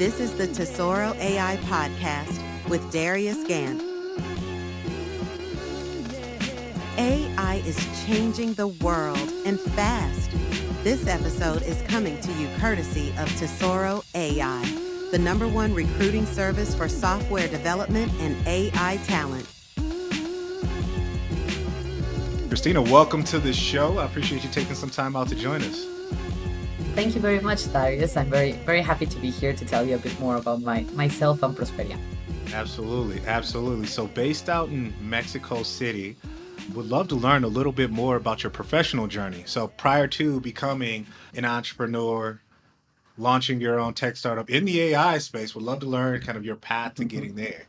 This is the Tesoro AI podcast with Darius Gant. AI is changing the world and fast. This episode is coming to you courtesy of Tesoro AI, the #1 recruiting service for software development and AI talent. Christina, welcome to the show. I appreciate you taking some time out to join us. Thank you very much, Darius. I'm very happy to be here to tell you a bit more about myself and PROSPERiA. Absolutely. So based out in Mexico City, would love to learn a little bit more about your professional journey. So prior to becoming an entrepreneur, launching your own tech startup in the AI space, would love to learn kind of your path to getting there.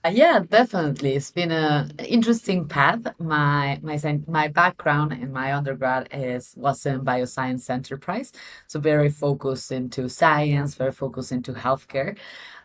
Yeah, definitely. It's been an interesting path. My background in my undergrad was in bioscience enterprise, so very focused into science, very focused into healthcare.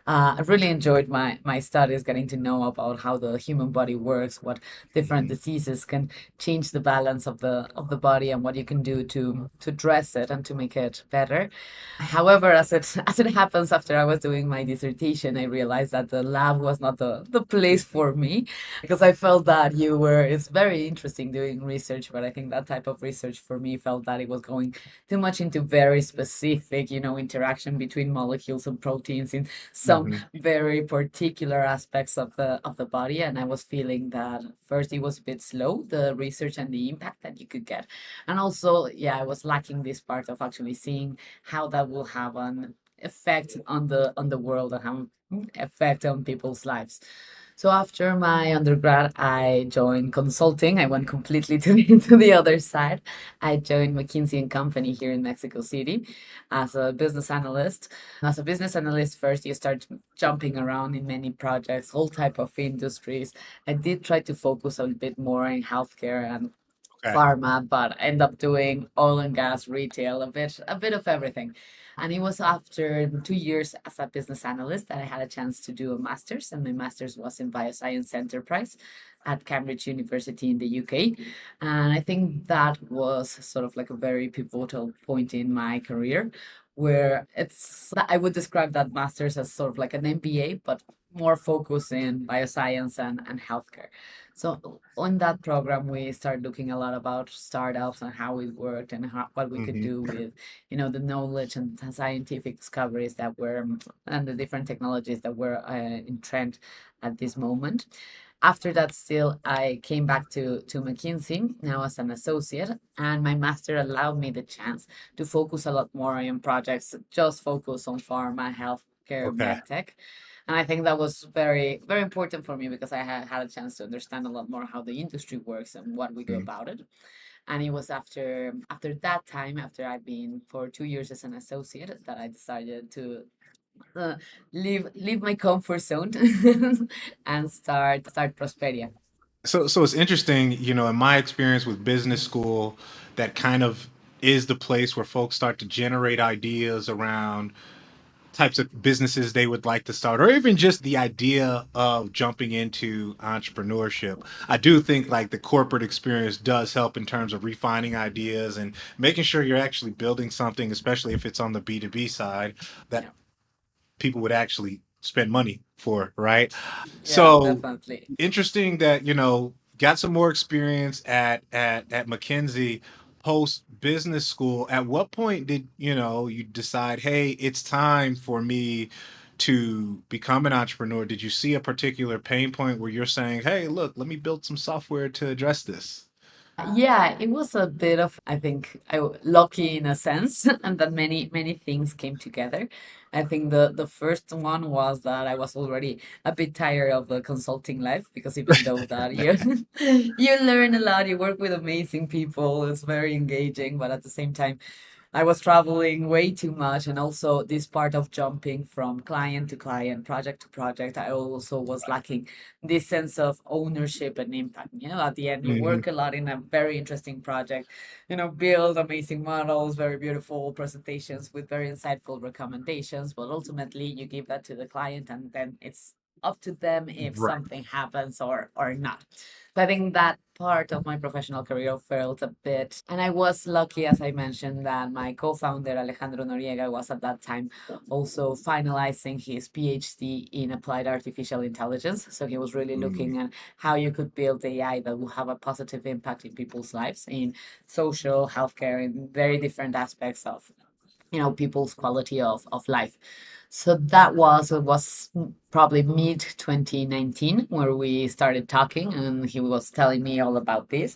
I really enjoyed my studies, getting to know about how the human body works, what different diseases can change the balance of the body, and what you can do to address it and to make it better. However, as it happens, after I was doing my dissertation, I realized that the lab was not the place for me, because I felt that it's very interesting doing research, but I think that type of research for me felt that it was going too much into very specific, interaction between molecules and proteins in some very particular aspects of the body. And I was feeling that first it was a bit slow, the research and the impact that you could get. And also, I was lacking this part of actually seeing how that will have an effect on the world and have an effect on people's lives. So after my undergrad, I joined consulting. I went completely to the other side. I joined McKinsey and Company here in Mexico City as a business analyst. As a business analyst, first you start jumping around in many projects, all type of industries. I did try to focus a bit more in healthcare and pharma, but end up doing oil and gas, retail, a bit of everything. And it was after 2 years as a business analyst that I had a chance to do a master's, and my master's was in bioscience enterprise at Cambridge University in the UK. And I think that was sort of like a very pivotal point in my career, where I would describe that master's as sort of like an MBA, but more focused in bioscience and healthcare. So on that program, we started looking a lot about startups and how it worked and what we could do with, the knowledge and scientific discoveries that were, and the different technologies that were in trend at this moment. After that, still, I came back to McKinsey, now as an associate, and my master allowed me the chance to focus a lot more on projects, just focus on pharma, healthcare, medtech. And I think that was very, very important for me, because I had a chance to understand a lot more how the industry works and what we do about it. And it was after that time, after I've been for 2 years as an associate, that I decided to leave my comfort zone and start PROSPERiA. So it's interesting, in my experience with business school, that kind of is the place where folks start to generate ideas around types of businesses they would like to start, or even just the idea of jumping into entrepreneurship. I do think like the corporate experience does help in terms of refining ideas and making sure you're actually building something, especially if it's on the B2B side, that people would actually spend money for, right? So definitely. interesting that, got some more experience at McKinsey post business school. At what point did you decide, hey, it's time for me to become an entrepreneur? Did you see a particular pain point where you're saying, hey, look, let me build some software to address this? Yeah, it was a bit of, I think, lucky in a sense, and that many things came together. I think the first one was that I was already a bit tired of the consulting life, because even though that you you learn a lot, you work with amazing people, it's very engaging, but at the same time, I was traveling way too much, and also this part of jumping from client to client, project to project, I also was lacking this sense of ownership and impact. At the end, you work a lot in a very interesting project, build amazing models, very beautiful presentations with very insightful recommendations, but ultimately you give that to the client, and then it's up to them if Right. something happens or not. So I think that part of my professional career felt a bit, and I was lucky, as I mentioned, that my co-founder Alejandro Noriega was at that time also finalizing his PhD in applied artificial intelligence. So he was really Mm, looking at how you could build AI that will have a positive impact in people's lives, in social, healthcare, in very different aspects of people's quality of life. So that was probably mid 2019 where we started talking, and he was telling me all about this.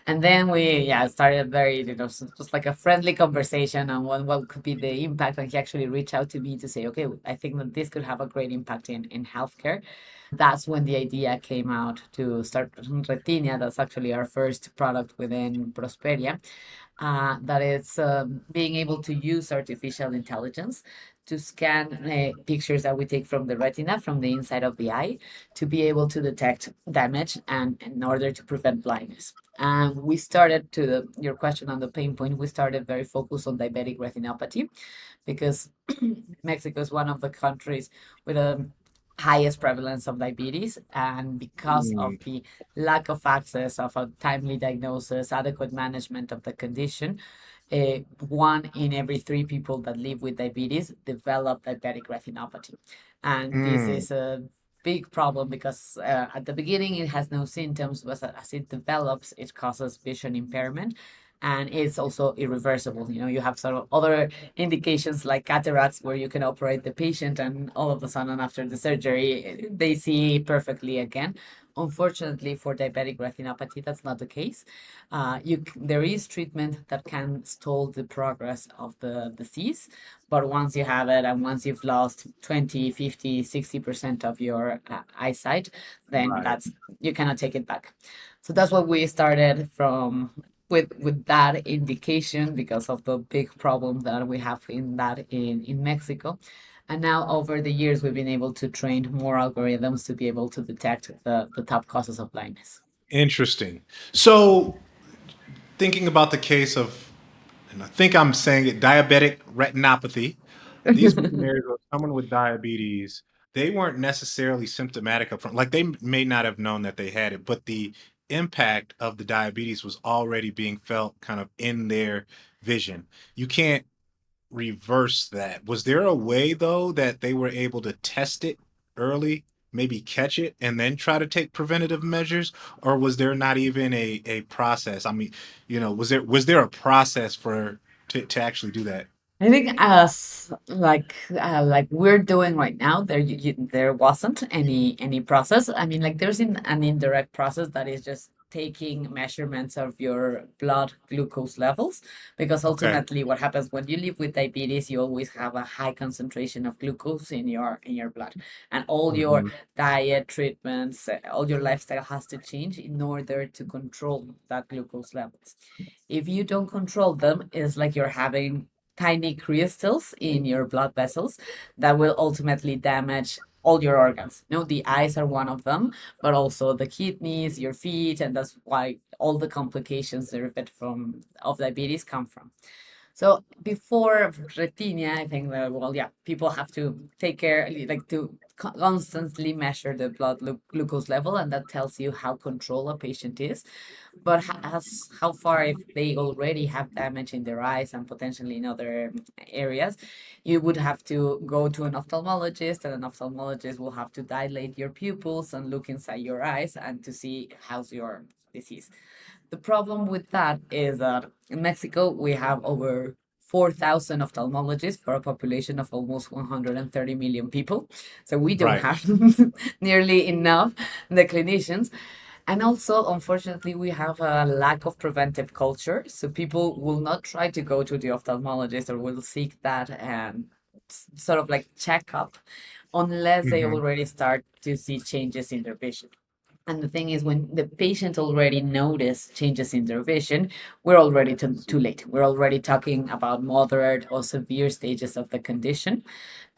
And then we started very just like a friendly conversation on what could be the impact. And he actually reached out to me to say, okay, I think that this could have a great impact in healthcare. That's when the idea came out to start Retinia. That's actually our first product within PROSPERiA, that is being able to use artificial intelligence to scan pictures that we take from the retina, from the inside of the eye, to be able to detect damage and in order to prevent blindness. And we started your question on the pain point, we started very focused on diabetic retinopathy because Mexico is one of the countries with a highest prevalence of diabetes, and because of mm, the lack of access of a timely diagnosis, adequate management of the condition, one in every three people that live with diabetes develop diabetic retinopathy. And this mm. is a big problem because at the beginning it has no symptoms, but as it develops, it causes vision impairment. And it's also irreversible. You have sort of other indications like cataracts where you can operate the patient and all of a sudden after the surgery, they see perfectly again. Unfortunately, for diabetic retinopathy, that's not the case. There is treatment that can stall the progress of the disease, but once you have it and once you've lost 20, 50, 60% of your eyesight, then Right. you cannot take it back. So that's what we started from with that indication because of the big problem that we have in Mexico. And now over the years, we've been able to train more algorithms to be able to detect the top causes of blindness. Interesting. So, thinking about the case of, and I think I'm saying it, diabetic retinopathy, these were scenarios where someone with diabetes, they weren't necessarily symptomatic up front. Like they may not have known that they had it, but the impact of the diabetes was already being felt kind of in their vision. You can't reverse that. Was there a way though that they were able to test it early, maybe catch it, and then try to take preventative measures? Or was there not even a process? I mean, was there a process for to actually do that? I think as like we're doing right now, there wasn't any process. I mean, like there's an indirect process that is just taking measurements of your blood glucose levels, because Okay. ultimately what happens when you live with diabetes, you always have a high concentration of glucose in your blood, and all your Hmm. diet treatments, all your lifestyle has to change in order to control that glucose levels. If you don't control them, it's like you're having tiny crystals in your blood vessels that will ultimately damage all your organs. The eyes are one of them, but also the kidneys, your feet, and that's why all the complications derived from of diabetes come from. So before Retinia, I think that, well, yeah, people have to take care, like to constantly measure the blood glucose level, and that tells you how control a patient is. But as how far, if they already have damage in their eyes and potentially in other areas, you would have to go to an ophthalmologist, and an ophthalmologist will have to dilate your pupils and look inside your eyes and to see how's your disease. The problem with that is that in Mexico, we have over 4,000 ophthalmologists for a population of almost 130 million people. So we don't Right. have nearly enough the clinicians. And also, unfortunately, we have a lack of preventive culture. So people will not try to go to the ophthalmologist or will seek that sort of like checkup unless they Hmm. already start to see changes in their vision. And the thing is, when the patient already notice changes in their vision, we're already too late. We're already talking about moderate or severe stages of the condition.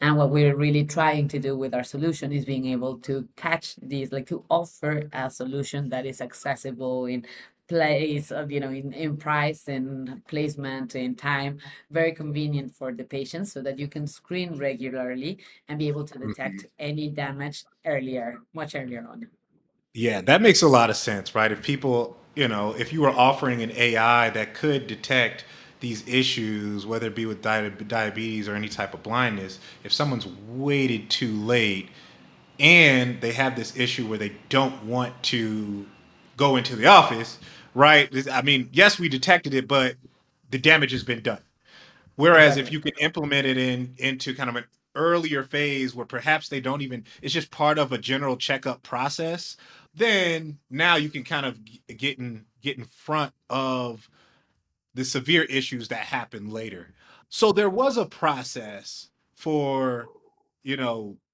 And what we're really trying to do with our solution is being able to catch these, like to offer a solution that is accessible in place of, in price and placement in time, very convenient for the patient so that you can screen regularly and be able to detect Mhm. any damage earlier, much earlier on. Yeah, that makes a lot of sense, right? If people, if you were offering an AI that could detect these issues, whether it be with diabetes or any type of blindness, if someone's waited too late and they have this issue where they don't want to go into the office, right? I mean, yes, we detected it, but the damage has been done. Whereas if Exactly. you can implement it into kind of an earlier phase where perhaps they don't even, it's just part of a general checkup process, then now you can kind of get in front of the severe issues that happen later. So there was a process for,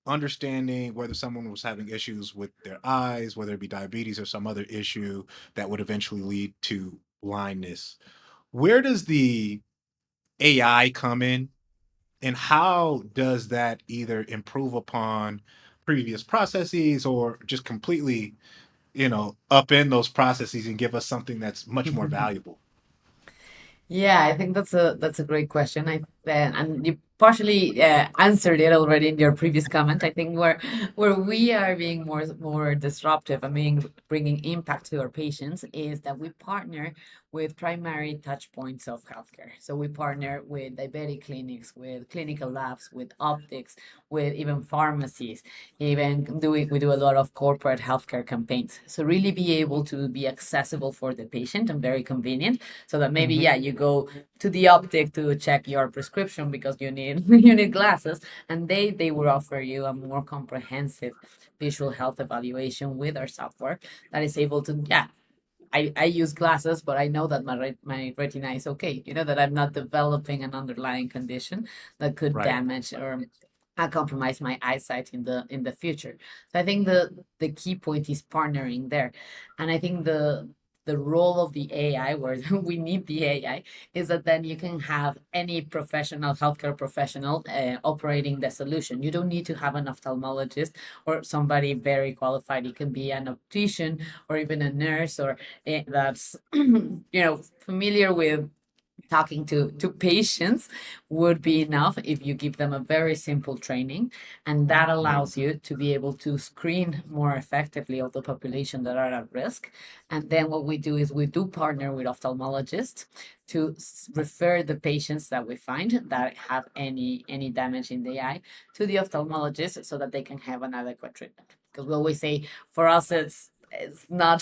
understanding whether someone was having issues with their eyes, whether it be diabetes or some other issue that would eventually lead to blindness. Where does the AI come in, and how does that either improve upon previous processes or just completely, upend those processes and give us something that's much more valuable? Yeah, I think that's a great question. And you partially answered it already in your previous comment. I think where we are being more disruptive, I mean, bringing impact to our patients, is that we partner with primary touch points of healthcare. So we partner with diabetic clinics, with clinical labs, with optics, with even pharmacies. Even we do a lot of corporate healthcare campaigns. So really be able to be accessible for the patient and very convenient, so that maybe, Hmm. yeah, you go to the optic to check your prescription because you need you need glasses, and they will offer you a more comprehensive visual health evaluation with our software that is able to, yeah, I use glasses, but I know that my retina is okay. You know that I'm not developing an underlying condition that could Right. damage or compromise my eyesight in the future. So I think the key point is partnering there, and I think the role of the AI, where we need the AI, is that then you can have any professional, healthcare professional, operating the solution. You don't need to have an ophthalmologist or somebody very qualified. It can be an optician or even a nurse, or that's familiar with talking to patients, would be enough if you give them a very simple training, and that Right. allows you to be able to screen more effectively of the population that are at risk. And then what we do is we do partner with ophthalmologists to refer the patients that we find that have any damage in the eye to the ophthalmologist so that they can have an adequate treatment. Because we always say, for us, it's not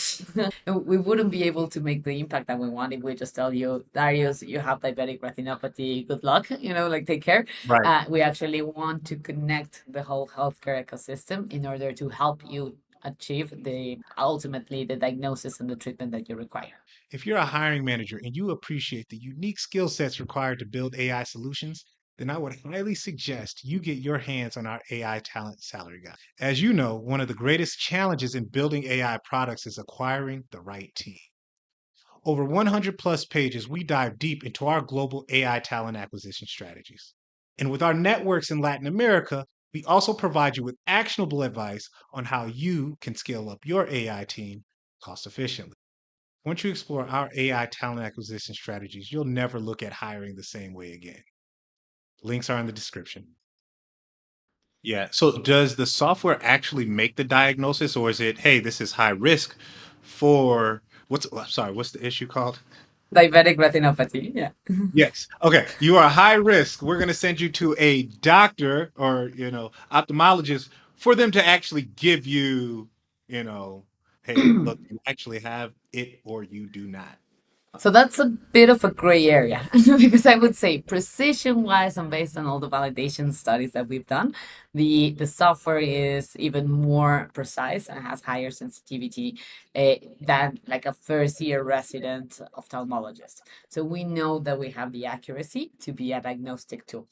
we wouldn't be able to make the impact that we want if we just tell you, Darius, you have diabetic retinopathy, good luck, like, take care. Right. We actually want to connect the whole healthcare ecosystem in order to help you achieve the ultimately the diagnosis and the treatment that you require. If you're a hiring manager and you appreciate the unique skill sets required to build AI solutions, then I would highly suggest you get your hands on our AI talent salary guide. As you know, one of the greatest challenges in building AI products is acquiring the right team. Over 100 plus pages, we dive deep into our global AI talent acquisition strategies. And with our networks in Latin America, we also provide you with actionable advice on how you can scale up your AI team cost efficiently. Once you explore our AI talent acquisition strategies, you'll never look at hiring the same way again. Links are in the description. Yeah. So does the software actually make the diagnosis, or is it, hey, this is high risk for sorry, what's the issue called? Diabetic retinopathy, yeah. Yes. Okay. You are high risk. We're going to send you to a doctor or, ophthalmologist for them to actually give you, you know, hey, look, you actually have it or you do not. So that's a bit of a gray area because I would say precision wise and based on all the validation studies that we've done, the software is even more precise and has higher sensitivity than like a first year resident ophthalmologist. So we know that we have the accuracy to be a diagnostic tool.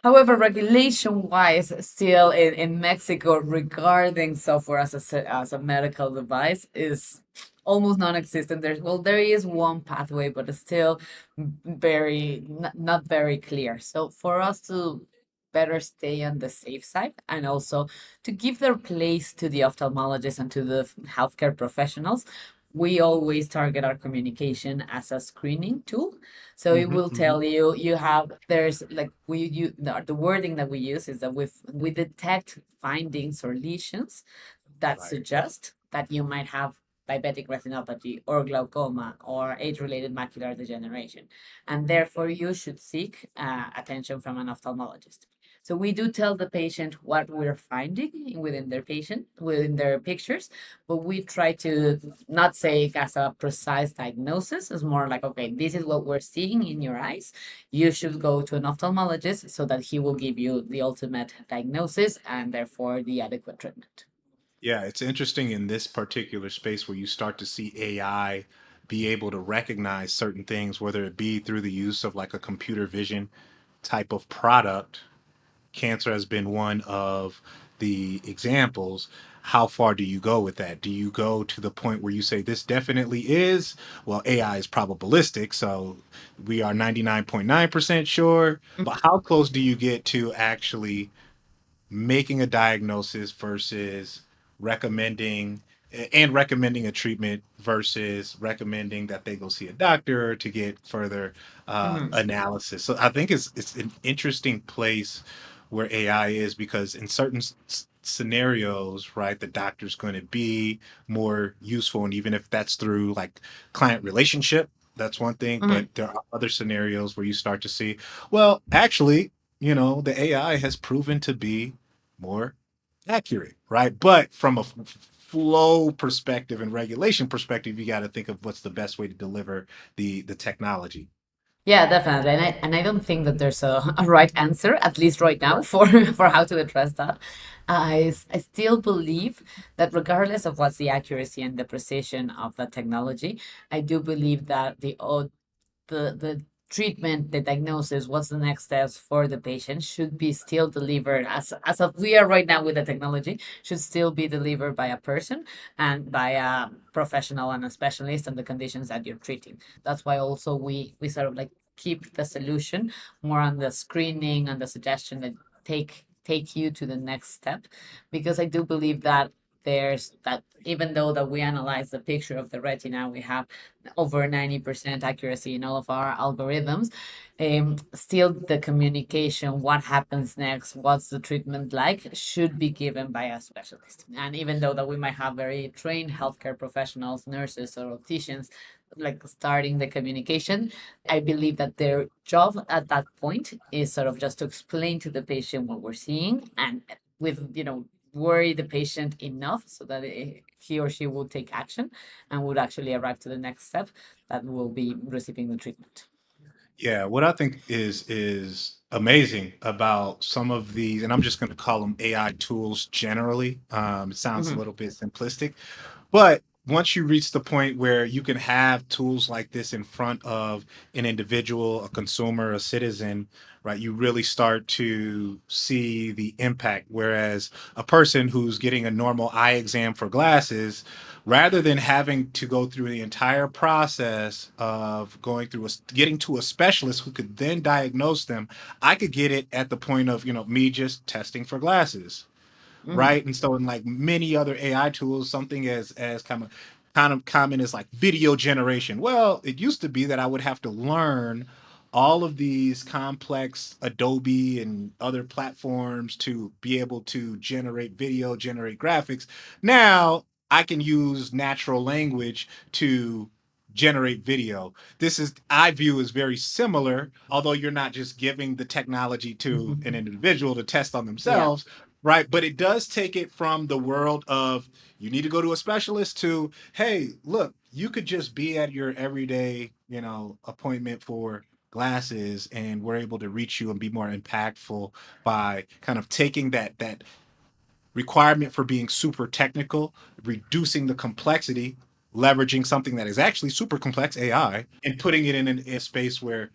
However, regulation-wise, still in Mexico, regarding software as as a medical device is almost non-existent. There is one pathway, but it's still very not very clear. So for us to better stay on the safe side and also to give their place to the ophthalmologists and to the healthcare professionals, we always target our communication as a screening tool. So it Hmm. will Hmm. tell you you have there's like the wording that we use is that we detect findings or lesions that Right. suggest that you might have diabetic retinopathy or glaucoma or age-related macular degeneration, and therefore you should seek attention from an ophthalmologist. So we do tell the patient what we're finding within their pictures, but we try to not say it as a precise diagnosis. It's more like, okay, this is what we're seeing in your eyes. You should go to an ophthalmologist so that he will give you the ultimate diagnosis and therefore the adequate treatment. Yeah, it's interesting in this particular space where you start to see AI be able to recognize certain things, whether it be through the use of like a computer vision type of product. Cancer has been one of the examples. How far do you go with that? Do you go to the point where you say this definitely is? Well, AI is probabilistic, so we are 99.9% sure. But how close do you get to actually making a diagnosis versus recommending recommending a treatment versus recommending that they go see a doctor to get further Mhm. analysis. So I think it's an interesting place where AI is, because in certain scenarios, right, the doctor's going to be more useful, and even if that's through like client relationship, that's one thing. But Mhm. there are other scenarios where you start to see, well, actually, the AI has proven to be more accurate, right? But from a flow perspective and regulation perspective, you got to think of what's the best way to deliver the technology. Yeah, definitely. And I don't think that there's a right answer, at least right now, Right. for for how to address that. I still believe that regardless of what's the accuracy and the precision of the technology, I do believe that the treatment, the diagnosis, what's the next steps for the patient should be still delivered as of we are right now with the technology, should still be delivered by a person and by a professional and a specialist on the conditions that you're treating. That's why also we sort of like keep the solution more on the screening and the suggestion that take you to the next step, because I do believe that there's that even though that we analyze the picture of the retina, we have over 90% accuracy in all of our algorithms. Still, the communication, what happens next, what's the treatment like, should be given by a specialist. And even though that we might have very trained healthcare professionals, nurses, or opticians, like starting the communication, I believe that their job at that point is sort of just to explain to the patient what we're seeing and with, worry the patient enough so that he or she will take action and would actually arrive to the next step that will be receiving the treatment. Yeah, what I think is amazing about some of these, and I'm just going to call them AI tools generally. It sounds a Mhm. little bit simplistic, but once you reach the point where you can have tools like this in front of an individual, a consumer, a citizen, right, you really start to see the impact. Whereas a person who's getting a normal eye exam for glasses, rather than having to go through the entire process of going through getting to a specialist who could then diagnose them, I could get it at the point of, me just testing for glasses, Mhm. right? And so in like many other AI tools, something as kind of common as like video generation. Well, it used to be that I would have to learn all of these complex Adobe and other platforms to be able to generate video, generate graphics. Now I can use natural language to generate video. This is, I view, as very similar, although you're not just giving the technology to an individual to test on Yeah. themselves, right? But it does take it from the world of you need to go to a specialist to, hey, look, you could just be at your everyday, appointment for glasses, and we're able to reach you and be more impactful by kind of taking that requirement for being super technical, reducing the complexity, leveraging something that is actually super complex, AI, and putting it in a space where,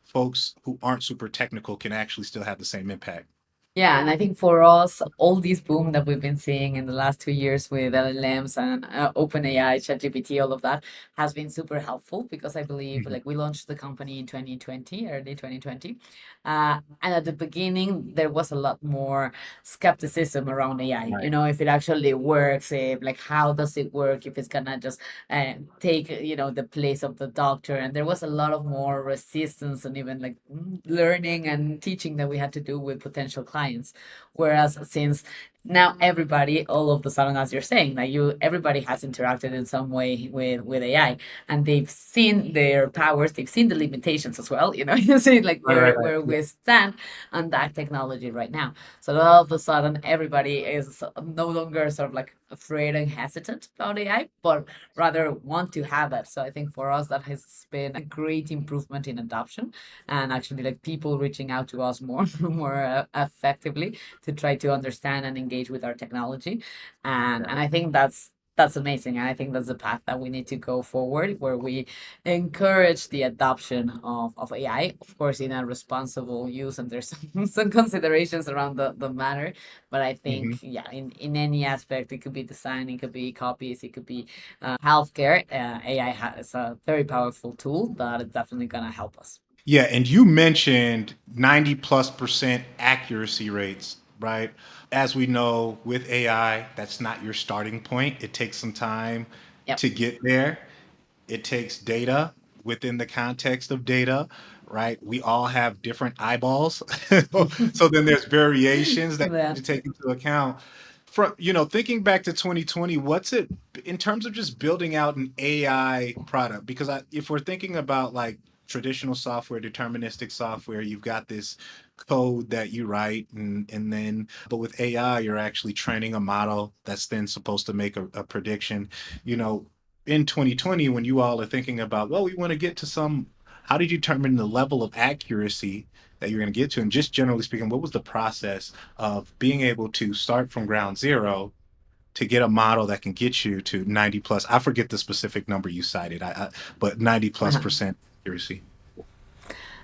folks who aren't super technical can actually still have the same impact. Yeah, and I think for us, all this boom that we've been seeing in the last 2 years with LLMs and OpenAI, ChatGPT, all of that has been super helpful because I believe Mhm. like we launched the company in 2020, early 2020. And at the beginning, there was a lot more skepticism around AI. Right. If it actually works, if, like how does it work, if it's gonna just take, the place of the doctor. And there was a lot of more resistance and even like learning and teaching that we had to do with potential clients. Whereas since now everybody, all of a sudden, as you're saying, like everybody has interacted in some way with AI, and they've seen their powers, they've seen the limitations as well. You see like Right, where right, right. where Yeah. we stand on that technology right now. So all of a sudden, everybody is no longer sort of like afraid and hesitant about AI, but rather want to have it. So I think for us, that has been a great improvement in adoption, and actually like people reaching out to us more more effectively to try to understand and engage with our technology. And I think that's amazing. And I think that's the path that we need to go forward, where we encourage the adoption of AI, of course, in a responsible use. And there's some considerations around the matter. But I Hmm. think, yeah, in any aspect, it could be design, it could be copies, it could be healthcare. AI is a very powerful tool that is definitely going to help us. Yeah, and you mentioned 90+% accuracy rates, right? As we know with AI, that's not your starting point. It takes some time Yep. to get there. It takes data within the context of data, right? We all have different eyeballs. So then there's variations that you Yeah. need to take into account. From, thinking back to 2020, what's it in terms of just building out an AI product? Because if we're thinking about like traditional software, deterministic software, you've got this code that you write, and then, but with AI, you're actually training a model that's then supposed to make a prediction. You know, in 2020, when you all are thinking about, well, we want to get to some, how did you determine the level of accuracy that you're going to get to? And just generally speaking, what was the process of being able to start from ground zero to get a model that can get you to 90 plus? I forget the specific number you cited, but 90 plus Uh-huh. percent accuracy.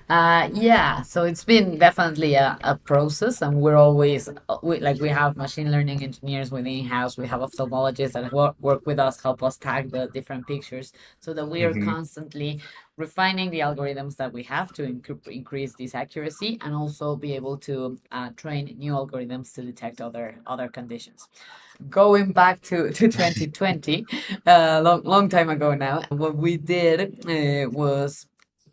Yeah, so it's been definitely a process, and we're always we have machine learning engineers within house. We have ophthalmologists that work with us, help us tag the different pictures, so that we are Hmm. constantly refining the algorithms that we have to increase this accuracy, and also be able to train new algorithms to detect other conditions. Going back to 2020, long time ago now, what we did was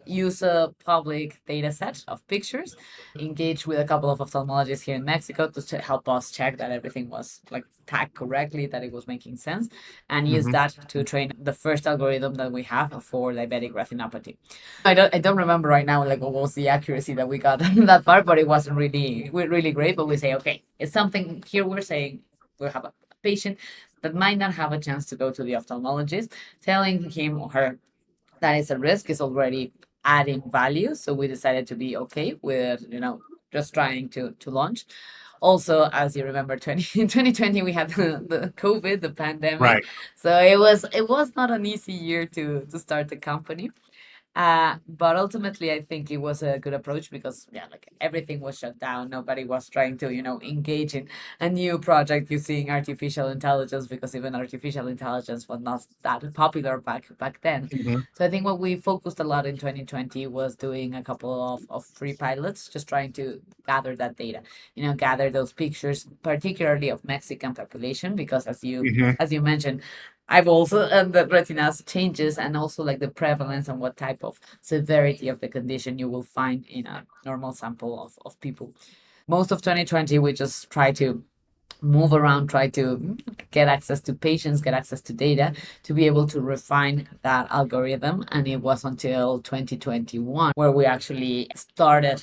use a public data set of pictures, engage with a couple of ophthalmologists here in Mexico to help us check that everything was like tagged correctly, that it was making sense, and use Hmm. that to train the first algorithm that we have for diabetic retinopathy. I don't remember right now like what was the accuracy that we got that far, but it wasn't really great. But we say, okay, it's something here. We're saying we have a patient that might not have a chance to go to the ophthalmologist, telling him or her that is a risk is already adding value. So we decided to be okay with, just trying to launch. Also, as you remember, 2020 we had the COVID, the pandemic. Right. So it was not an easy year to start the company. But ultimately, I think it was a good approach because, yeah, like everything was shut down. Nobody was trying to, engage in a new project using artificial intelligence, because even artificial intelligence was not that popular back then. Hmm. So I think what we focused a lot in 2020 was doing a couple of free pilots, just trying to gather that data, gather those pictures, particularly of Mexican population, because Hmm. as you mentioned, I've also the retinas changes, and also like the prevalence and what type of severity of the condition you will find in a normal sample of people. Most of 2020, we just try to move around, try to get access to patients, get access to data to be able to refine that algorithm. And it was until 2021 where we actually started,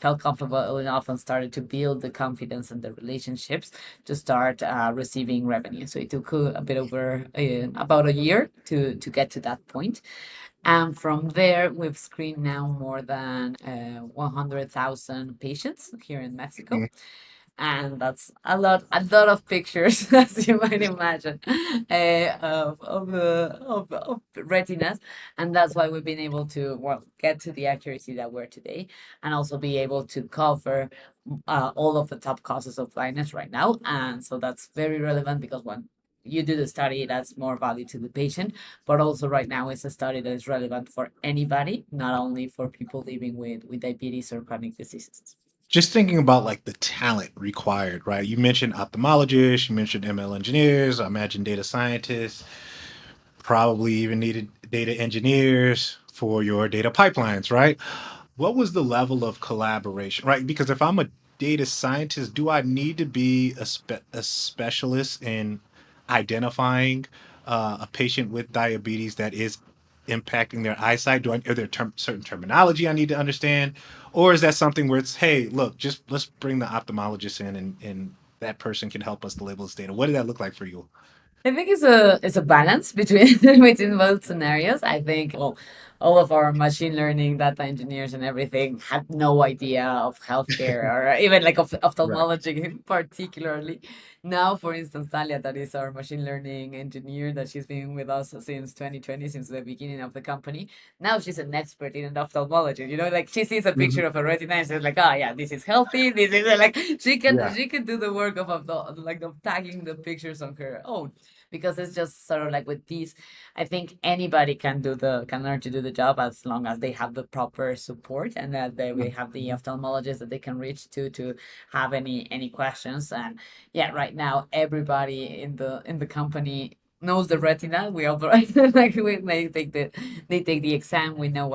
felt comfortable enough and started to build the confidence and the relationships to start receiving revenue. So it took a bit over about a year to get to that point. And from there, we've screened now more than 100,000 patients here in Mexico. and that's a lot of pictures, as you might imagine, of retinas, and that's why we've been able to, well, get to the accuracy that we're today, and also be able to cover all of the top causes of blindness right now. And so that's very relevant because when you do the study, that's more value to the patient, but also right now it's a study that is relevant for anybody, not only for people living with diabetes or chronic diseases. Just thinking about like the talent required, right? You mentioned ophthalmologists, you mentioned ML engineers, I imagine data scientists, probably even needed data engineers for your data pipelines, right? What was the level of collaboration, right? Because if I'm a data scientist, do I need to be a specialist in identifying a patient with diabetes that is impacting their eyesight? Are there certain terminology I need to understand? Or is that something where it's, hey, look, just let's bring the ophthalmologist in and that person can help us to label this data? What did that look like for you? I think it's a balance between between both scenarios. I think all of our machine learning data engineers and everything had no idea of healthcare or even like of Right. ophthalmology particularly. Now, for instance, Talia, that is our machine learning engineer, that she's been with us since 2020, since the beginning of the company. Now she's an expert in ophthalmology. Like she sees a Mhm. picture of a retina and she's like, oh yeah, this is healthy. This is like she can Yeah. she can do the work of tagging the pictures on her own, because it's just sort of like with these. I think anybody can learn to do the job as long as they have the proper support, and that they will have the Mhm. ophthalmologist that they can reach to have any questions. And yeah, right now everybody in the company knows the retina. We operate like they take the exam. We know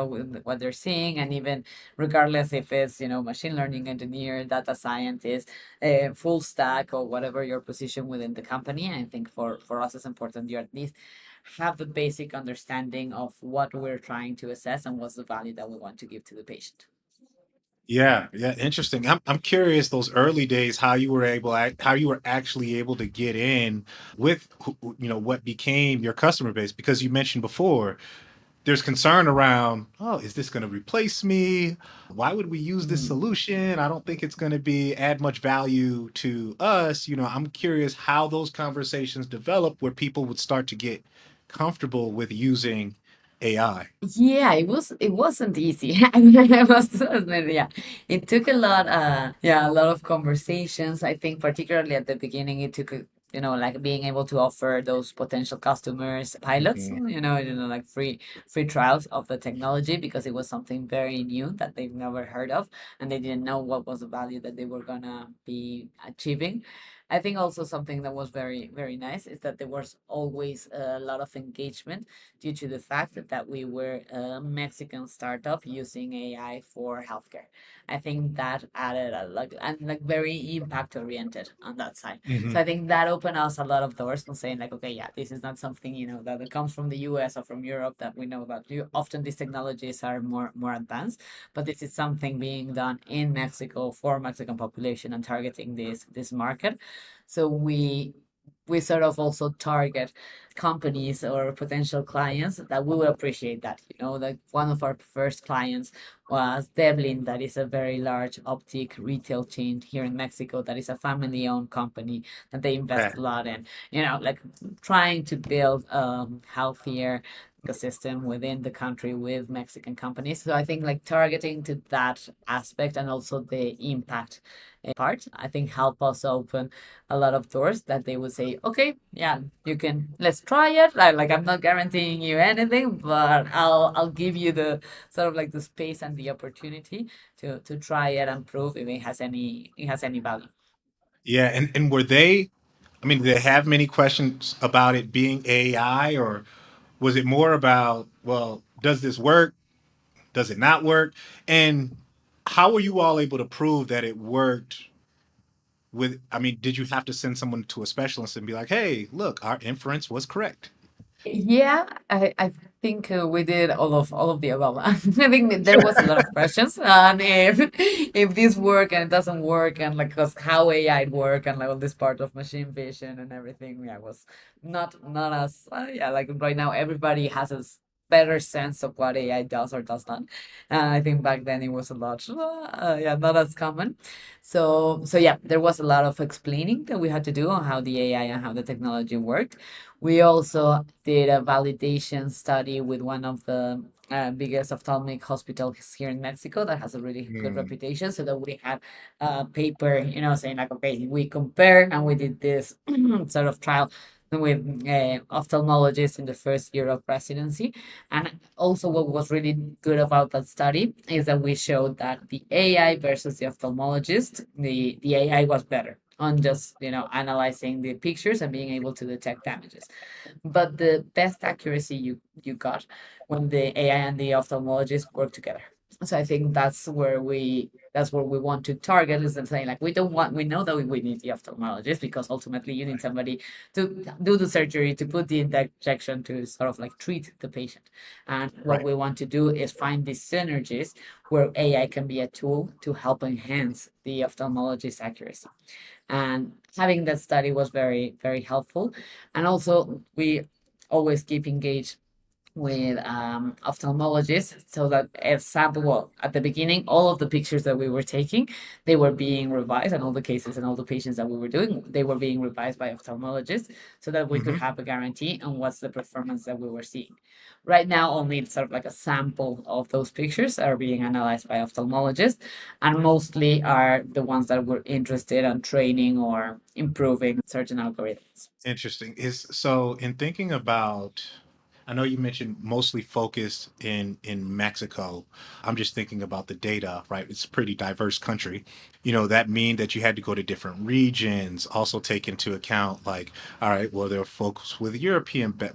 what they're seeing, and even regardless if it's machine learning engineer, data scientist, full stack, or whatever your position within the company. I think for us it's important you at least have the basic understanding of what we're trying to assess and what's the value that we want to give to the patient. Yeah, yeah, interesting. I'm curious those early days how you were actually able to get in with what became your customer base, because you mentioned before there's concern around, oh, is this going to replace me? Why would we use this Mm. solution? I don't think it's going to be add much value to us. I'm curious how those conversations develop where people would start to get comfortable with using AI. Yeah, it wasn't easy. I must admit, yeah. It took a lot of conversations. I think particularly at the beginning, it took like being able to offer those potential customers pilots, Mhm. like free trials of the technology, because it was something very new that they've never heard of, and they didn't know what was the value that they were gonna be achieving. I think also something that was very, very nice is that there was always a lot of engagement due to the fact that we were a Mexican startup using AI for healthcare. I think that added a lot, and like very impact oriented on that side. So Mhm. I think that opened us a lot of doors and saying like, okay, yeah, this is not something that comes from the US or from Europe, that we know that often these technologies are more advanced, but this is something being done in Mexico for Mexican population and targeting this market. So we sort of also target companies or potential clients that we will appreciate that. Like one of our first clients was Devlin, that is a very large optic retail chain here in Mexico, that is a family owned company that they invest Yeah. a lot in, like trying to build a healthier ecosystem within the country with Mexican companies. So I think like targeting to that aspect and also the impact part, I think help us open a lot of doors that they would say, okay, yeah, let's try it. Like I'm not guaranteeing you anything, but I'll give you the sort of like the space and the opportunity to try it and prove if it has any value. Yeah, and were I mean, did they have many questions about it being AI, or was it more about, well, does this work? Does it not work? And how were you all able to prove that it worked I mean, did you have to send someone to a specialist and be like, hey, look, our inference was correct? Yeah, I think we did all of the above. I think that there was a lot of questions, and if this work and it doesn't work, and like 'cause how AI work, and like all this part of machine vision and everything, yeah, was not as yeah, like right now everybody has better sense of what AI does or does not. And I think back then it was a lot, yeah, not as common. So yeah, there was a lot of explaining that we had to do on how the AI and how the technology worked. We also did a validation study with one of the biggest ophthalmic hospitals here in Mexico that has a really good Mm, reputation. So that we had a paper, saying like, okay, we compared and we did this sort of trial with ophthalmologists in the first year of residency. And also, what was really good about that study is that we showed that the AI versus the ophthalmologist, the AI was better on just analyzing the pictures and being able to detect damages. But the best accuracy you got when the AI and the ophthalmologist work together. So I think that's where we want to target, is in saying like, we know that we need the ophthalmologist because ultimately you need somebody to do the surgery, to put the injection, to sort of like treat the patient. And what right. we want to do is find these synergies where AI can be a tool to help enhance the ophthalmologist's accuracy. And having that study was very, very helpful. And also, we always keep engaged with ophthalmologists, so that example, well, at the beginning, all of the pictures that we were taking, they were being revised, and all the cases and all the patients that we were doing, they were being revised by ophthalmologists, so that we could Hmm. have a guarantee on what's the performance that we were seeing. Right now, only sort of like a sample of those pictures are being analyzed by ophthalmologists, and mostly are the ones that were interested in training or improving certain algorithms. Interesting. Is so in thinking about, I know you mentioned mostly focused in Mexico. I'm just thinking about the data, right? It's a pretty diverse country. That mean that you had to go to different regions, also take into account like, all right, well, there are folks with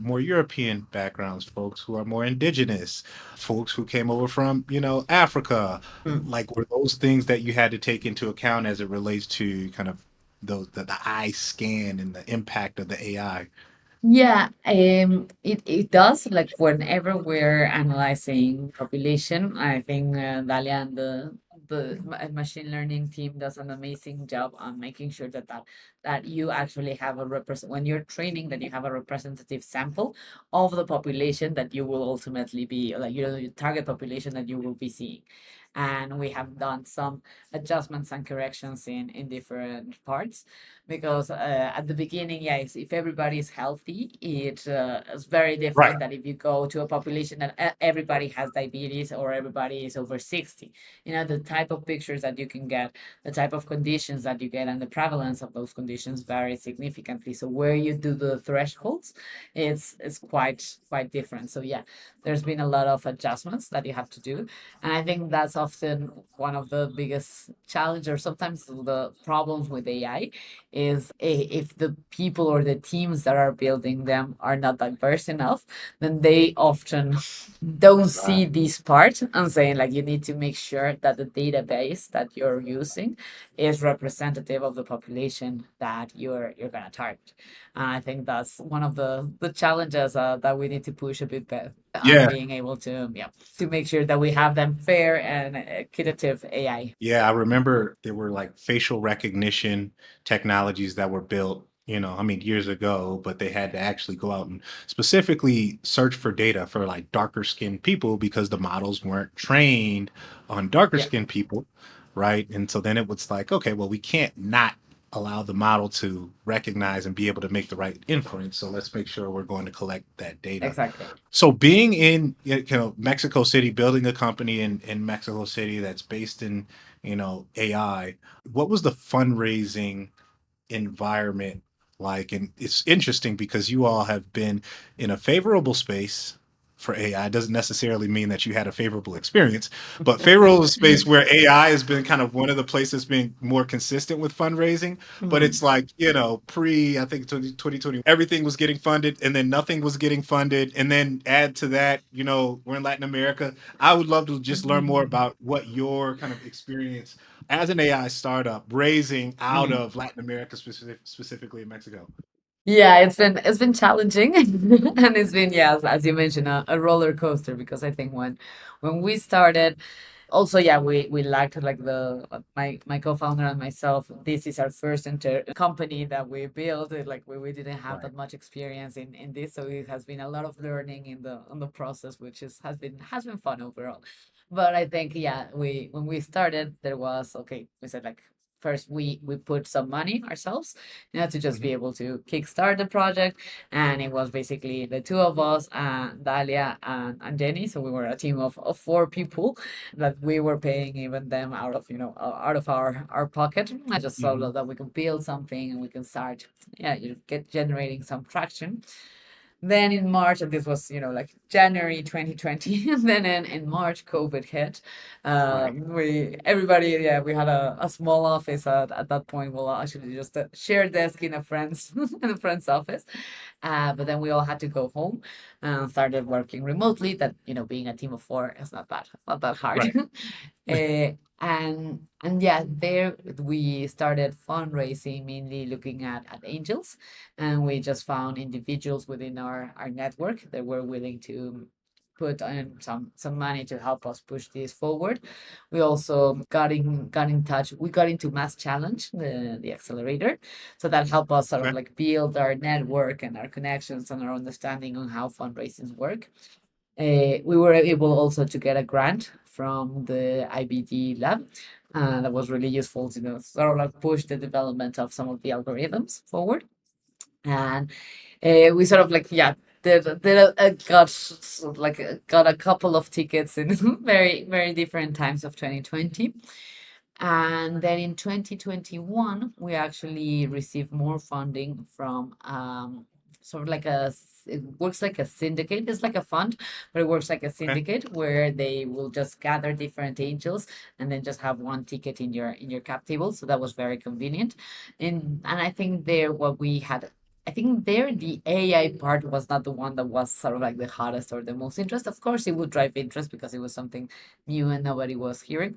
more European backgrounds, folks who are more indigenous, folks who came over from, Africa. Like, were those things that you had to take into account as it relates to kind of the eye scan and the impact of the AI? Yeah, it does. Like whenever we're analyzing population, I think Dalia and the machine learning team does an amazing job on making sure that you actually have a represent when you're training, that you have a representative sample of the population that you will ultimately be, like, your target population that you will be seeing. And we have done some adjustments and corrections in different parts, because at the beginning, yes, if everybody is healthy, it's very Right. different than if you go to a population that everybody has diabetes or everybody is over 60. The type of pictures that you can get, the type of conditions that you get, and the prevalence of those conditions vary significantly. So where you do the thresholds, it's quite different. So yeah, there's been a lot of adjustments that you have to do, and I think that's often one of the biggest challenges, or sometimes the problems with AI, is if the people or the teams that are building them are not diverse enough, then they often don't Right. see this part and saying like, you need to make sure that the database that you're using is representative of the population that you're gonna target. And I think that's one of the challenges that we need to push a bit better on, Yeah. being able to, yeah, to make sure that we have them fair and equitative AI. Yeah, I remember there were like facial recognition technologies that were built, I mean, years ago, but they had to actually go out and specifically search for data for like darker skinned people because the models weren't trained on darker Yeah, skinned people, right? And so then it was like, okay, well, we can't not allow the model to recognize and be able to make the right inference. So let's make sure we're going to collect that data. exactly. So being in Mexico City, building a company in Mexico City that's based in AI, what was the fundraising environment like? And it's interesting because you all have been in a favorable space for AI. It doesn't necessarily mean that you had a favorable experience, but favorable space where AI has been kind of one of the places being more consistent with fundraising. But Mhm. it's like, I think 2020, everything was getting funded and then nothing was getting funded. And then add to that, we're in Latin America. I would love to just learn more about what your kind of experience as an AI startup raising out Mhm. of Latin America, specifically in Mexico. Yeah, it's been challenging, and it's been, yeah, as you mentioned, a roller coaster, because I think when we started, Also, yeah, we liked like my co-founder and myself. This is our first company that we built. Like we didn't have Right. that much experience in this, so it has been a lot of learning in the process, which has been fun overall. But I think, yeah, we when we started, there was, okay, we said like, first we put some money ourselves, to just be Hmm. able to kickstart the project. And it was basically the two of us, Dalia and Jenny. So we were a team of four people that we were paying even them out of, out of our pocket. I just saw Hmm. that we can build something and we can start, yeah, get generating some traction. Then in March, and this was, like January 2020, and then in March, COVID hit. Right. Everybody, yeah, we had a small office at that point. Well, actually, just a shared desk in a friend's in a friend's office. But then we all had to go home and started working remotely. That, being a team of four is not that hard. Right. And yeah, there we started fundraising, mainly looking at angels, and we just found individuals within our network that were willing to put in some money to help us push this forward. We also got in touch. We got into Mass Challenge, the accelerator, so that helped us sort of Okay. like build our network and our connections and our understanding on how fundraisings work. We were able also to get a grant from the IBD lab. That was really useful to, sort of like push the development of some of the algorithms forward. And we sort of like, yeah, got a couple of tickets in very very different times of 2020. And then in 2021, we actually received more funding from, sort of like it works like a syndicate. It's like a fund, but it works like a Okay. syndicate where they will just gather different angels and then just have one ticket in your cap table. So that was very convenient. And I think there what we had. I think there the AI part was not the one that was sort of like the hottest or the most interest. Of course, it would drive interest because it was something new and nobody was hearing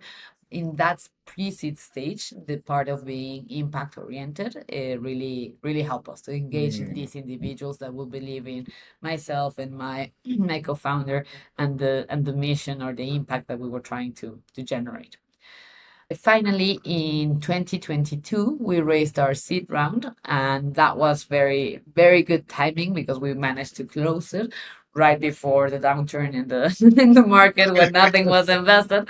in that pre-seed stage. The part of being impact oriented really really help us to engage in Mm. these individuals that will believe in myself and my my co-founder and the mission or the impact that we were trying to generate. Finally, in 2022, we raised our seed round, and that was very, very good timing because we managed to close it right before the downturn in the in the market when nothing was invested.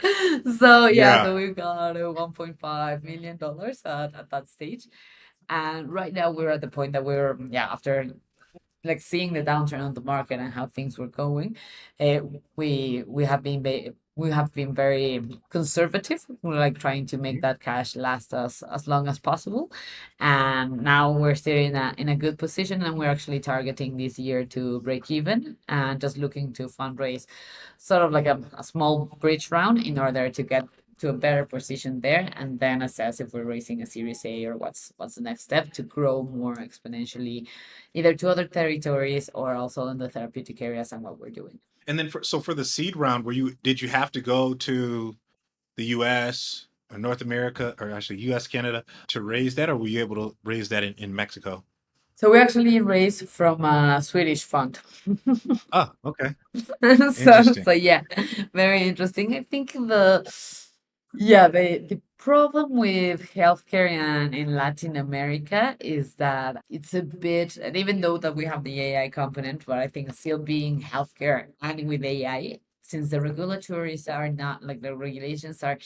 So yeah, Yeah. so we got $1.5 million at that stage. And right now we're at the point that we're, yeah, after like seeing the downturn on the market and how things were going, uh, we have been very conservative. We're like trying to make Mhm. that cash last us as long as possible, and now we're still in a good position, and we're actually targeting this year to break even and just looking to fundraise sort of like a small bridge round in order to get to a better position there and then assess if we're raising a series A or what's the next step to grow more exponentially either to other territories or also in the therapeutic areas and what we're doing. And then for the seed round, did you have to go to the US or North America, or actually US, Canada, to raise that, or were you able to raise that in Mexico? So we actually raised from a Swedish fund. Oh, okay. So Interesting. yeah, very interesting. I think the problem with healthcare in Latin America is that it's a bit, and even though that we have the AI component, but I think still being healthcare and with AI, since the regulatories are not like the regulations are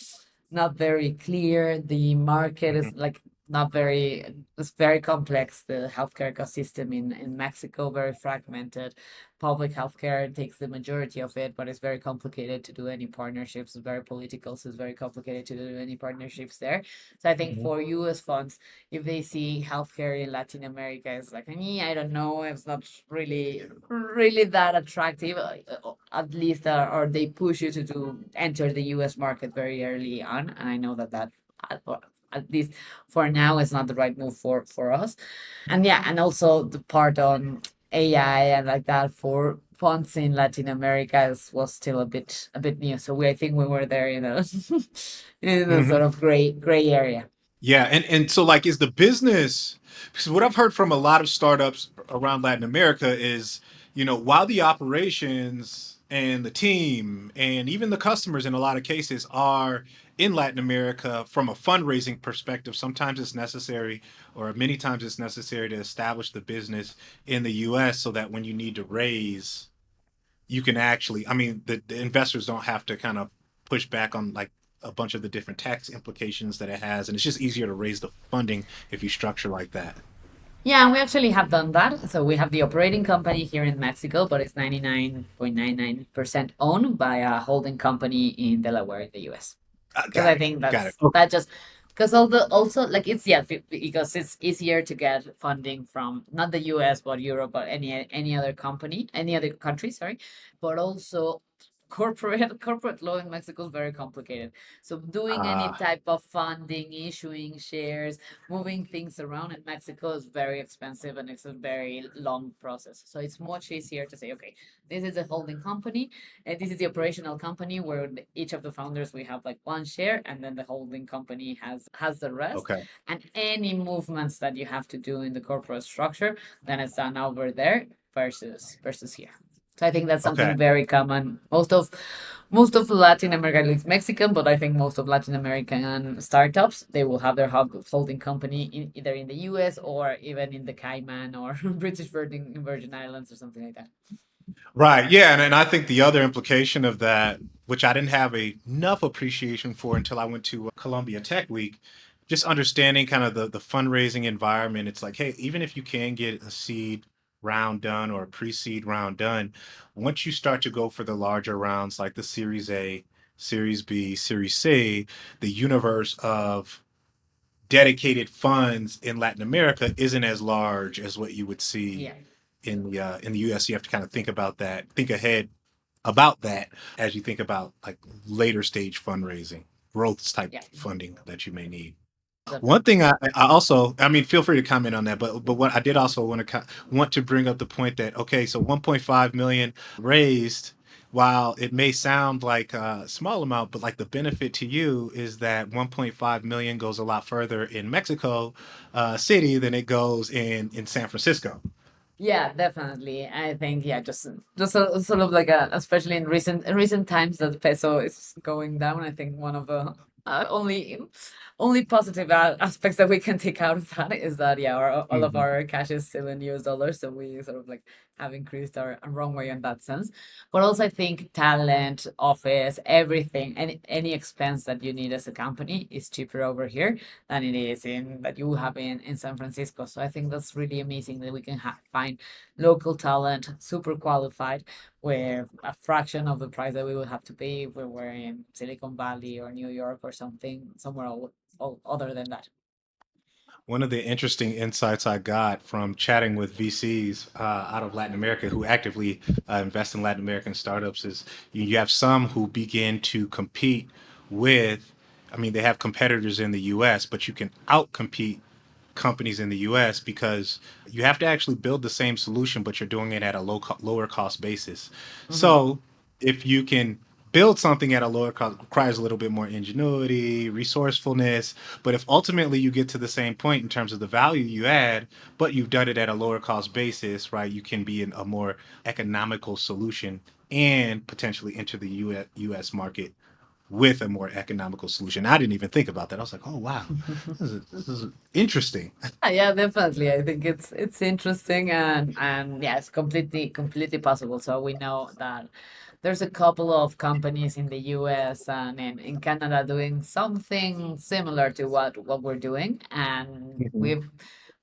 not very clear, the market Mhm. is like not very, it's very complex. The healthcare ecosystem in Mexico, very fragmented. Public healthcare takes the majority of it, but it's very complicated to do any partnerships. It's very political, so it's very complicated to do any partnerships there. So I think Mhm. for US funds, if they see healthcare in Latin America, it's like, I don't know, it's not really that attractive, at least, or they push you to enter the US market very early on. And I know that well, at least for now is not the right move for us. And yeah, and also the part on AI and like that for fonts in Latin America was still a bit new. So I think we were there in a in a sort Mhm. of gray area. Yeah, and so like is the business, because what I've heard from a lot of startups around Latin America is, while the operations and the team and even the customers in a lot of cases are in Latin America from a fundraising perspective. Sometimes it's necessary, or many times it's necessary to establish the business in the US so that when you need to raise, you can actually, I mean, the investors don't have to kind of push back on like a bunch of the different tax implications that it has. And it's just easier to raise the funding if you structure like that. Yeah, and we actually have done that. So we have the operating company here in Mexico, but it's 99.99% owned by a holding company in Delaware in the US. Because Got I it. think Got it. that just because all the also like it's yeah because it's easier to get funding from not the US but Europe or any other company, any other country, sorry, but also corporate law in Mexico is very complicated. So doing any Ah, type of funding, issuing shares, moving things around in Mexico is very expensive and it's a very long process. So it's much easier to say, okay, this is a holding company and this is the operational company where each of the founders we have like one share, and then the holding company has the rest. okay. And any movements that you have to do in the corporate structure, then it's done over there versus here. So I think that's Okay. something very common. Most of Latin America, at least Mexican, but I think most of Latin American startups, they will have their holding company either in the US or even in the Cayman or British Virgin Islands or something like that. Right. Yeah. And I think the other implication of that, which I didn't have enough appreciation for until I went to Columbia Tech Week, just understanding kind of the fundraising environment. It's like, hey, even if you can get a seed round done or a pre-seed round done, once you start to go for the larger rounds like the Series A, Series B, Series C, the universe of dedicated funds in Latin America isn't as large as what you would see Yeah. in the US. You have to kind of think about that, think ahead about that as you think about like later stage fundraising, growth type Yeah, funding that you may need. One definitely. thing I also, I mean, feel free to comment on that, but what I did also want to bring up the point that okay, so 1.5 million raised, while it may sound like a small amount, but like the benefit to you is that 1.5 million goes a lot further in Mexico City than it goes in San Francisco. Yeah, definitely. I think yeah, just sort of like especially in recent times that the peso is going down. I think one of the only positive aspects that we can take out of that is that yeah, all of Mhm. our cash is still in US dollars, so we sort of like have increased our runway in that sense. But also I think talent, office, everything, any expense that you need as a company is cheaper over here than it is in that you have in San Francisco. So I think that's really amazing that we can find local talent, super qualified, with a fraction of the price that we would have to pay if we were in Silicon Valley or New York or something somewhere other than that. One of the interesting insights I got from chatting with VCs out of Latin America who actively invest in Latin American startups is you have some who begin to compete with, I mean, they have competitors in the US, but you can outcompete companies in the US because you have to actually build the same solution, but you're doing it at a lower cost basis. Mhm. So if you can build something at a lower cost, requires a little bit more ingenuity, resourcefulness. But if ultimately you get to the same point in terms of the value you add, but you've done it at a lower cost basis, right? You can be in a more economical solution and potentially enter the US market with a more economical solution. I didn't even think about that. I was like, oh wow, this is interesting. Yeah, definitely. I think it's interesting and yeah, it's completely possible. So we know that there's a couple of companies in the US and in Canada doing something similar to what we're doing, and Mhm.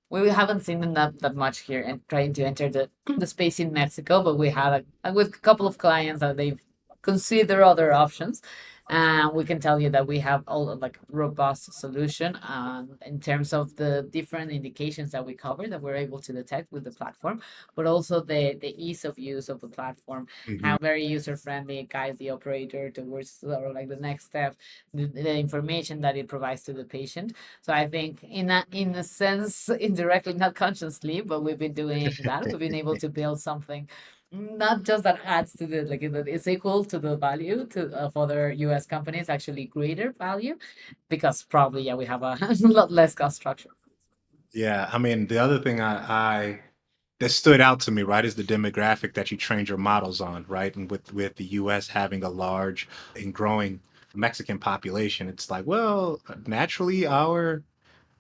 we haven't seen them that much here and trying to enter the space in Mexico, but we had with a couple of clients that they've considered other options. And we can tell you that we have all like robust solution in terms of the different indications that we cover that we're able to detect with the platform, but also the ease of use of the platform, Mhm. how very user friendly guides the operator towards sort of like the next step, the information that it provides to the patient. So I think in a sense, indirectly, not consciously, but we've been doing that. We've been able to build something not just that adds to the like that is equal to the value to of other US companies, actually greater value, because probably we have a lot less cost structure. Yeah, I mean, the other thing I that stood out to me, right, is the demographic that you trained your models on, right? And with the US having a large and growing Mexican population, it's like, well, naturally our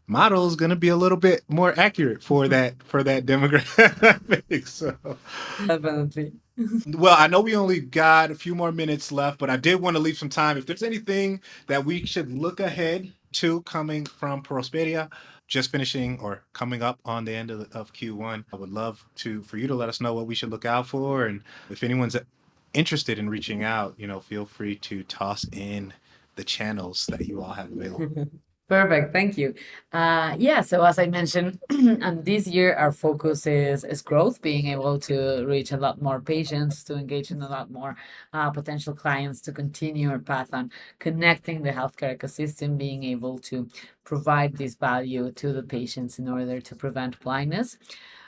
model is going to be a little bit more accurate for that demographic. So Definitely. well, I know we only got a few more minutes left, but I did want to leave some time. If there's anything that we should look ahead to coming from PROSPERiA, just finishing or coming up on the end of Q1, I would love for you to let us know what we should look out for. And if anyone's interested in reaching out, feel free to toss in the channels that you all have available. Perfect. Thank you. Yeah, so as I mentioned, and this year our focus is growth, being able to reach a lot more patients, to engage in a lot more potential clients, to continue our path on connecting the healthcare ecosystem, being able to provide this value to the patients in order to prevent blindness.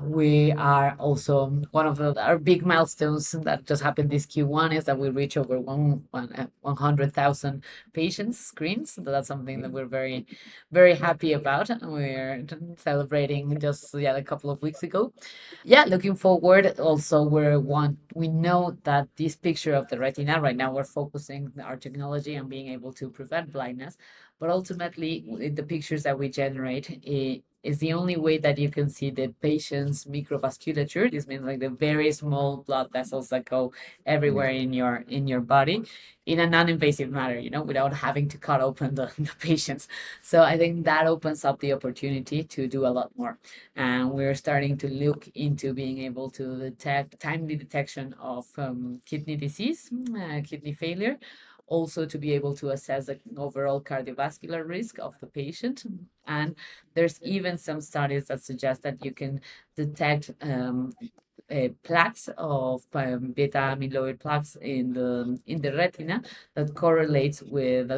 We are also one of our big milestones that just happened this Q1 is that we reach over 100,000 patients screens. So that's something that we're very, very happy about. We're celebrating just a couple of weeks ago. Yeah, looking forward. Also, we know that this picture of the retina right now we're focusing our technology on being able to prevent blindness, but ultimately the pictures that we generate is the only way that you can see the patient's microvasculature. This means like the very small blood vessels that go everywhere in your body in a non-invasive manner, without having to cut open the patients. So I think that opens up the opportunity to do a lot more. And we're starting to look into being able to detect timely detection of kidney disease, kidney failure, also to be able to assess the overall cardiovascular risk of the patient. And there's even some studies that suggest that you can detect plaques of beta amyloid plaques in the retina that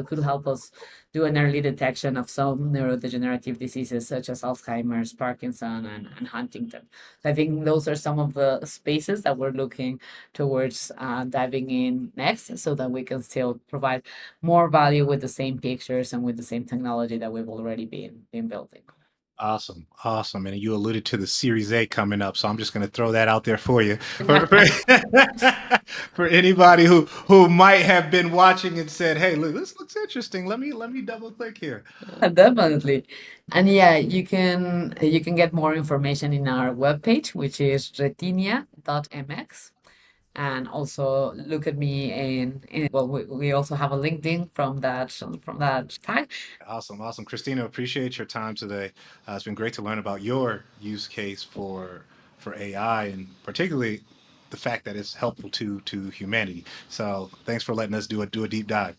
could help us do an early detection of some neurodegenerative diseases such as Alzheimer's, Parkinson, and Huntington. I think those are some of the spaces that we're looking towards diving in next, so that we can still provide more value with the same pictures and with the same technology that we've already been building. Awesome. Awesome. And you alluded to the Series A coming up, so I'm just going to throw that out there for you. For for anybody who might have been watching and said, "Hey, look, this looks interesting. Let me double click here." Definitely. And yeah, you can get more information in our webpage, which is retinia.mx. And also look at me well, we also have a LinkedIn from that tag. Awesome. Awesome. Christina, appreciate your time today. It's been great to learn about your use case for AI, and particularly the fact that it's helpful to humanity. So thanks for letting us do a deep dive.